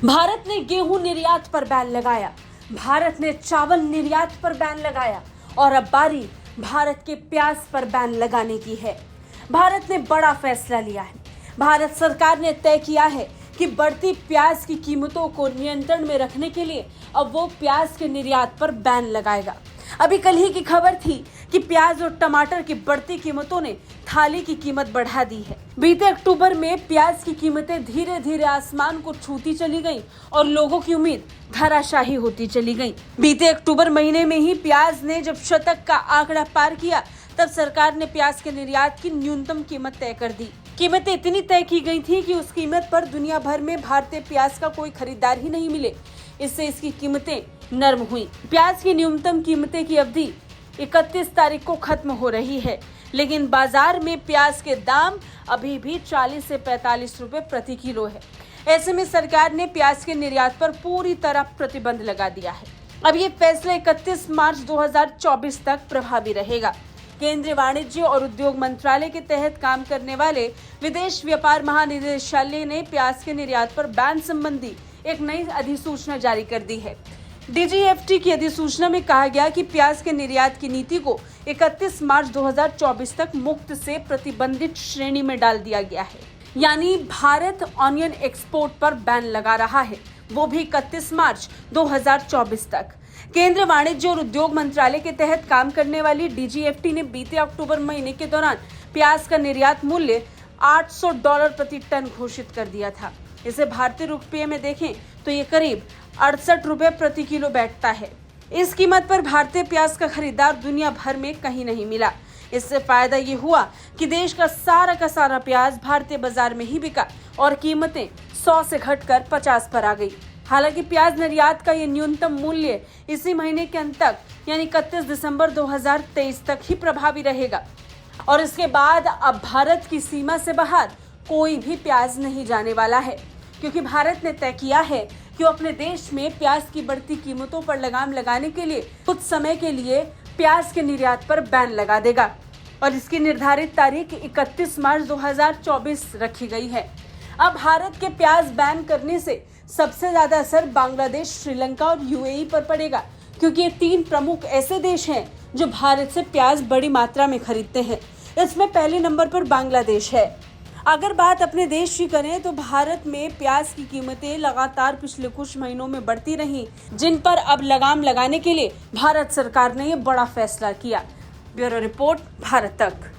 भारत ने गेहूं निर्यात पर बैन लगाया, भारत ने चावल निर्यात पर बैन लगाया और अब बारी भारत के प्याज पर बैन लगाने की है। भारत ने बड़ा फैसला लिया है। भारत सरकार ने तय किया है कि बढ़ती प्याज की कीमतों को नियंत्रण में रखने के लिए अब वो प्याज के निर्यात पर बैन लगाएगा। अभी कल ही की खबर थी कि प्याज और टमाटर की बढ़ती कीमतों ने थाली की कीमत बढ़ा दी है। बीते अक्टूबर में प्याज की कीमतें धीरे धीरे आसमान को छूती चली गईं और लोगों की उम्मीद धराशायी होती चली गई। बीते अक्टूबर महीने में ही प्याज ने जब शतक का आंकड़ा पार किया, तब सरकार ने प्याज के निर्यात की न्यूनतम कीमत तय कर दी। कीमतें इतनी तय की गई थी कि उस कीमत पर दुनिया भर में भारतीय प्याज का कोई खरीदार ही नहीं मिले। इससे इसकी कीमतें नरम हुई। प्याज की न्यूनतम कीमतें की अवधि 31 तारीख को खत्म हो रही है, लेकिन बाजार में प्याज के दाम अभी भी 40 से 45 रुपए प्रति किलो है। ऐसे में सरकार ने प्याज के निर्यात पर पूरी तरह प्रतिबंध लगा दिया है। अब ये फैसला 31 मार्च 2024 तक प्रभावी रहेगा। केंद्रीय वाणिज्य और उद्योग मंत्रालय के तहत काम करने वाले विदेश व्यापार महानिदेशालय ने प्याज के निर्यात पर बैन संबंधी एक नई अधिसूचना जारी कर दी है। DGFT की अधिसूचना में कहा गया कि प्याज के निर्यात की नीति को 31 मार्च 2024 तक मुक्त से प्रतिबंधित श्रेणी में डाल दिया गया है। यानी भारत ऑनियन एक्सपोर्ट पर बैन लगा रहा है, वो भी 31 मार्च 2024 तक। केंद्रीय वाणिज्य और उद्योग मंत्रालय के तहत काम करने वाली DGFT ने बीते अक्टूबर महीने के दौरान प्याज का निर्यात मूल्य $800 प्रति टन घोषित कर दिया था। इसे भारतीय रुपये में देखें तो ये करीब 68 रुपए प्रति किलो बैठता है। इस कीमत पर भारतीय प्याज का खरीदार दुनिया भर में कहीं नहीं मिला। इससे फायदा ये हुआ कि देश का सारा प्याज भारतीय बाजार में ही बिका और कीमतें 100 से घटकर 50 पर आ गई। हालांकि प्याज निर्यात का ये न्यूनतम मूल्य इसी महीने के अंत तक यानी 31 दिसंबर 2023 तक ही प्रभावी रहेगा और इसके बाद अब भारत की सीमा से बाहर कोई भी प्याज नहीं जाने वाला है, क्योंकि भारत ने तय किया है कि वो अपने देश में प्याज की बढ़ती कीमतों पर लगाम लगाने के लिए कुछ समय के लिए प्याज के निर्यात पर बैन लगा देगा और इसकी निर्धारित तारीख 31 मार्च 2024 रखी गई है। अब भारत के प्याज बैन करने से सबसे ज्यादा असर बांग्लादेश, श्रीलंका और UAE पर पड़ेगा, क्योंकि ये 3 प्रमुख ऐसे देश हैं जो भारत से प्याज बड़ी मात्रा में खरीदते हैं। इसमें पहले नंबर पर बांग्लादेश है। अगर बात अपने देश की करें तो भारत में प्याज की कीमतें लगातार पिछले कुछ महीनों में बढ़ती रहीं, जिन पर अब लगाम लगाने के लिए भारत सरकार ने ये बड़ा फैसला किया। ब्यूरो रिपोर्ट, भारत तक।